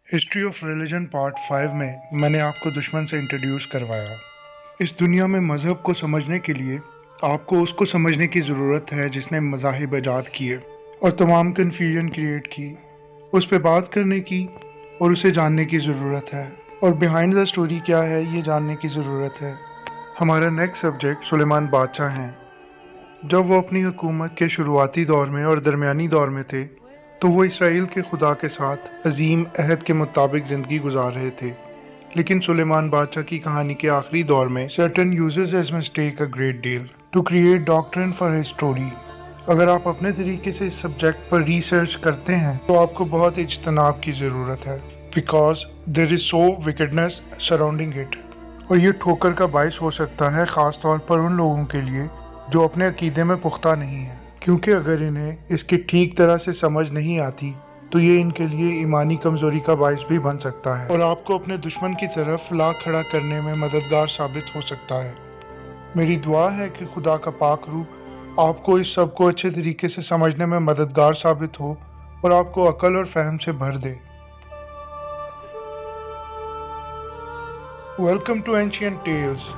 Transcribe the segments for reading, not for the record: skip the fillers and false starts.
History of religion part 5 में मैंने आपको दुश्मन से इंट्रोड्यूस करवाया। इस दुनिया में मज़हब को समझने के लिए आपको उसको समझने की ज़रूरत है जिसने मज़ाहिब ईजाद किए और तमाम कन्फ्यूजन क्रिएट की। उस पर बात करने की और उसे जानने की ज़रूरत है, और बिहाइंड द स्टोरी क्या है ये जानने की ज़रूरत है। हमारा नेक्स्ट सब्जेक्ट सुलेमान बादशाह हैं। जब वो अपनी हुकूमत के शुरुआती दौर में और दरमियानी दौर में थे तो वो इसराइल के खुदा के साथ अजीम अहद के मुताबिक ज़िंदगी गुजार रहे थे। लेकिन सुलेमान बादशाह की कहानी के आखिरी दौर में certain uses as mistake a great deal to create doctrine for his story. अगर आप अपने तरीके से इस सब्जेक्ट पर रिसर्च करते हैं तो आपको बहुत इज्तनाब की ज़रूरत है, because there is so wickedness surrounding it. और ये ठोकर का बायस हो सकता है, ख़ास तौर पर उन लोगों के लिए जो अपने अकीदे में पुख्ता नहीं है, क्योंकि अगर इन्हें इसकी ठीक तरह से समझ नहीं आती तो ये इनके लिए ईमानी कमज़ोरी का बायस भी बन सकता है और आपको अपने दुश्मन की तरफ ला खड़ा करने में मददगार साबित हो सकता है। मेरी दुआ है कि खुदा का पाक रूह आपको इस सब को अच्छे तरीके से समझने में मददगार साबित हो और आपको अकल और फहम से भर दे। Welcome to ancient tales.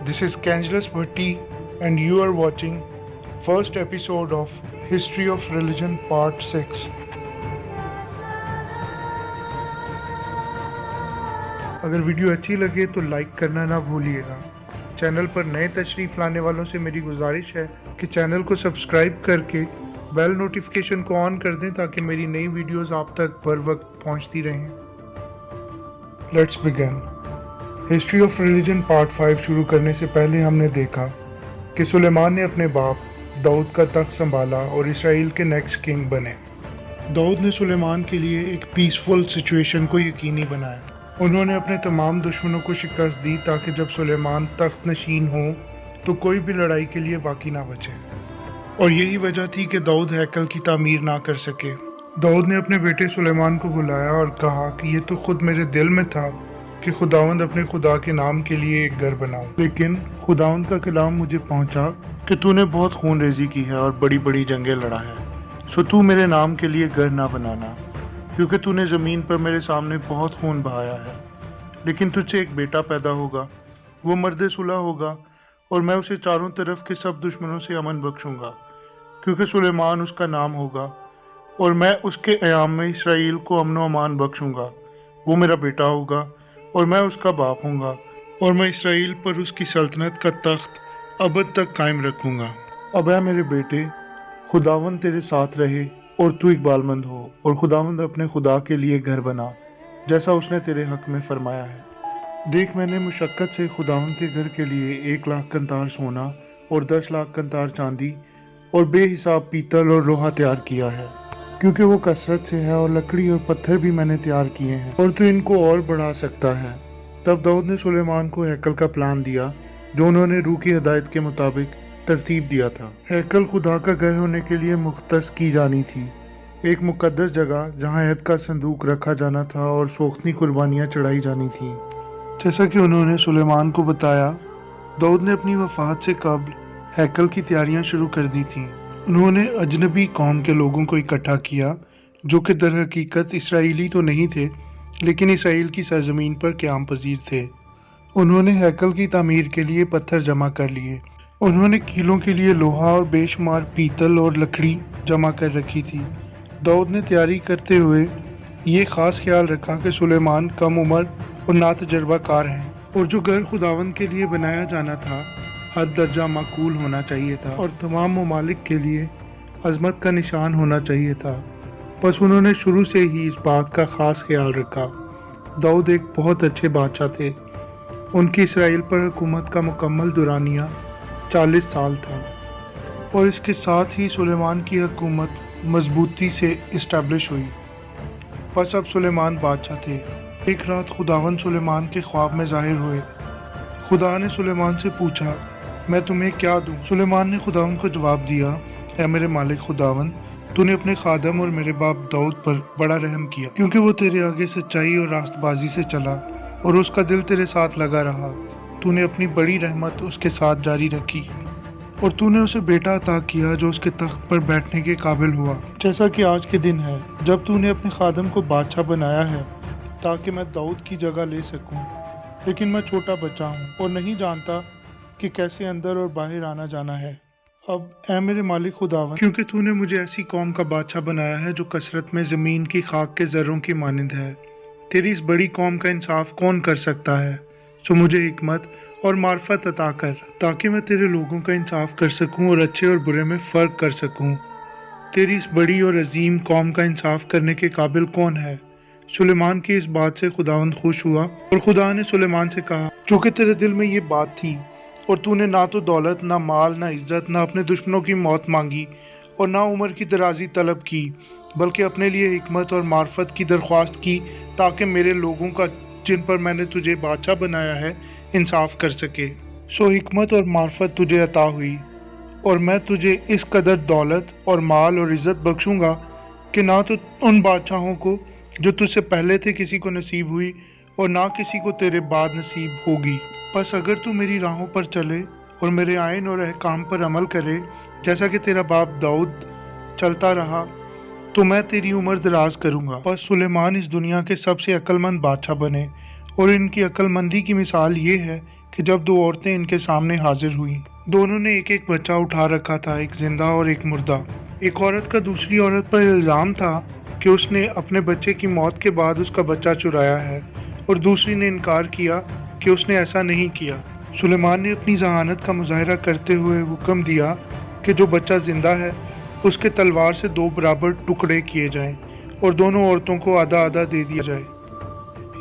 This is कैंजलस Bhatti and you are watching first episode of History of Religion Part 6. अगर वीडियो अच्छी लगे तो लाइक करना ना भूलिएगा। चैनल पर नए तशरीफ लाने वालों से मेरी गुजारिश है कि चैनल को सब्सक्राइब करके बेल नोटिफिकेशन को ऑन कर दें ताकि मेरी नई वीडियोस आप तक बर वक्त पहुंचती रहें। Let's begin. History of religion part 5 शुरू करने से पहले हमने देखा कि सुलेमान ने अपने बाप दाऊद का तख्त संभाला और इसराइल के नेक्स्ट किंग बने। दाऊद ने सुलेमान के लिए एक पीसफुल सिचुएशन को यकीनी बनाया। उन्होंने अपने तमाम दुश्मनों को शिकस्त दी ताकि जब सुलेमान तख्त नशीन हो तो कोई भी लड़ाई के लिए बाकी ना बचे, और यही वजह थी कि दाऊद हैकल की तामीर ना कर सके। दाऊद ने अपने बेटे सुलेमान को बुलाया और कहा कि ये तो खुद मेरे दिल में था कि खुदावंद अपने खुदा के नाम के लिए एक घर बनाओ, लेकिन खुदावंद का कलाम मुझे पहुंचा कि तूने बहुत खून रेजी की है और बड़ी बड़ी जंगें लड़ा है, सो तू मेरे नाम के लिए घर ना बनाना, क्योंकि तूने ज़मीन पर मेरे सामने बहुत खून बहाया है। लेकिन तुझसे एक बेटा पैदा होगा, वो मर्द सुलह होगा और मैं उसे चारों तरफ के सब दुश्मनों से अमन बख्शूंगा, क्योंकि सुलेमान उसका नाम होगा और मैं उसके क़याम में इसराइल को अमन व अमान बख्शूंगा। वो मेरा बेटा होगा और मैं उसका बाप हूँगा, और मैं इसराइल पर उसकी सल्तनत का तख्त अबद तक कायम रखूँगा। अब है मेरे बेटे, खुदावंद तेरे साथ रहे और तू इकबालमंद हो, और खुदावंद अपने खुदा के लिए घर बना जैसा उसने तेरे हक में फरमाया है। देख, मैंने मुशक्क़त से खुदावंद के घर के लिए 1 लाख कंतार सोना और 10 लाख कंतार चांदी और बेहिसाब पीतल और लोहा तैयार किया है, क्योंकि वो कसरत से है, और लकड़ी और पत्थर भी मैंने तैयार किए हैं, और तू इनको और बढ़ा सकता है। तब दाऊद ने सुलेमान को हैकल का प्लान दिया जो उन्होंने रूह की हिदायत के मुताबिक तरतीब दिया था। हैकल खुदा का घर होने के लिए मुख्तस की जानी थी, एक मुकद्दस जगह जहां अहद का संदूक रखा जाना था और सोख्ती कुर्बानियां चढ़ाई जानी थी। जैसा कि उन्होंने सुलेमान को बताया, दाऊद ने अपनी वफात से कब्ल हैकल की तैयारियां शुरू कर दी थीं। उन्होंने अजनबी कौम के लोगों को इकट्ठा किया जो कि दर हकीकत इसराइली तो नहीं थे, लेकिन इसराइल की सरजमीन पर क़याम पजीर थे। उन्होंने हैकल की तामीर के लिए पत्थर जमा कर लिए। उन्होंने कीलों के लिए लोहा और बेशुमार पीतल और लकड़ी जमा कर रखी थी। दाऊद ने तैयारी करते हुए ये ख़ास ख्याल रखा कि सुलेमान कम उम्र और ना तजर्बाकार हैं, और जो घर खुदावंद के लिए बनाया जाना था हद दर्जा माकूल होना चाहिए था और तमाम ममालिक के लिए अजमत का निशान होना चाहिए था। बस उन्होंने शुरू से ही इस बात का ख़ास ख्याल रखा। दाऊद एक बहुत अच्छे बादशाह थे। उनकी इसराइल पर हुकूमत का मुकम्मल दुरानिया 40 साल था, और इसके साथ ही सुलेमान की हुकूमत मजबूती से इस्टेब्लिश हुई। बस अब सुलेमान बादशाह थे। एक रात खुदावंद सुलेमान के ख्वाब में ज़ाहिर हुए। खुदा ने सुलेमान से पूछा, मैं तुम्हें क्या दूं? सुलेमान ने खुदावंद को जवाब दिया, ऐ मेरे मालिक खुदावंद, तूने अपने खादम और मेरे बाप दाऊद पर बड़ा रहम किया, क्योंकि वो तेरे आगे सच्चाई और रास्तबाजी से चला और उसका दिल तेरे साथ लगा रहा। तूने अपनी बड़ी रहमत उसके साथ जारी रखी और तूने उसे बेटा अता किया जो उसके तख्त पर बैठने के काबिल हुआ, जैसा कि आज के दिन है जब तूने अपने खादम को बादशाह बनाया है। تاکہ میں داؤد کی جگہ لے سکوں، لیکن میں چھوٹا بچہ ہوں اور نہیں جانتا کہ کیسے اندر اور باہر آنا جانا ہے۔ اب اے میرے مالک خداوند، کیونکہ تو نے مجھے ایسی قوم کا بادشاہ بنایا ہے جو کثرت میں زمین کی خاک کے ذروں کی مانند ہے، تیری اس بڑی قوم کا انصاف کون کر سکتا ہے؟ سو مجھے حکمت اور معرفت عطا کر تاکہ میں تیرے لوگوں کا انصاف کر سکوں اور اچھے اور برے میں فرق کر سکوں۔ تیری اس بڑی اور عظیم قوم کا انصاف کرنے کے قابل کون ہے؟ سلیمان کی اس بات سے خداوند خوش ہوا، اور خدا نے سلیمان سے کہا، چونکہ تیرے دل میں یہ بات تھی اور تو نے نہ تو دولت، نہ مال، نہ عزت، نہ اپنے دشمنوں کی موت مانگی اور نہ عمر کی درازی طلب کی، بلکہ اپنے لیے حکمت اور معرفت کی درخواست کی تاکہ میرے لوگوں کا جن پر میں نے تجھے بادشاہ بنایا ہے انصاف کر سکے۔ سو حکمت اور معرفت تجھے عطا ہوئی، اور میں تجھے اس قدر دولت اور مال اور عزت بخشوں گا کہ نہ تو ان بادشاہوں کو جو تجھ سے پہلے تھے کسی کو نصیب ہوئی اور نہ کسی کو تیرے بعد نصیب ہوگی۔ پس اگر تو میری راہوں پر چلے اور میرے آئین اور احکام پر عمل کرے جیسا کہ تیرا باپ داؤد چلتا رہا، تو میں تیری عمر دراز کروں گا۔ پس سلیمان اس دنیا کے سب سے عقل مند بادشاہ بنے، اور ان کی عقل مندی کی مثال یہ ہے کہ جب دو عورتیں ان کے سامنے حاضر ہوئیں، دونوں نے ایک ایک بچہ اٹھا رکھا تھا، ایک زندہ اور ایک مردہ۔ ایک عورت کا دوسری عورت پر الزام تھا کہ اس نے اپنے بچے کی موت کے بعد اس کا بچہ چرایا ہے، اور دوسری نے انکار کیا کہ اس نے ایسا نہیں کیا۔ سلیمان نے اپنی ذہانت کا مظاہرہ کرتے ہوئے حکم دیا کہ جو بچہ زندہ ہے اس کے تلوار سے 2 برابر ٹکڑے کیے جائیں اور دونوں عورتوں کو آدھا آدھا دے دیا جائے۔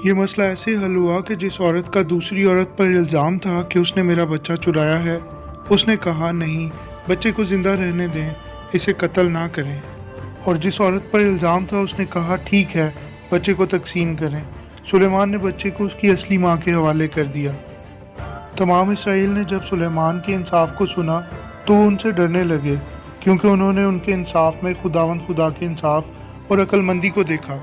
یہ مسئلہ ایسے حل ہوا کہ جس عورت کا دوسری عورت پر الزام تھا کہ اس نے میرا بچہ چرایا ہے، اس نے کہا، نہیں، بچے کو زندہ رہنے دیں، اسے قتل نہ کریں۔ اور جس عورت پر الزام تھا اس نے کہا، ٹھیک ہے، بچے کو تقسیم کریں۔ سلیمان نے بچے کو اس کی اصلی ماں کے حوالے کر دیا۔ تمام اسرائیل نے جب سلیمان کے انصاف کو سنا تو ان سے ڈرنے لگے، کیونکہ انہوں نے ان کے انصاف میں خداوند خدا کے انصاف اور عقل مندی کو دیکھا۔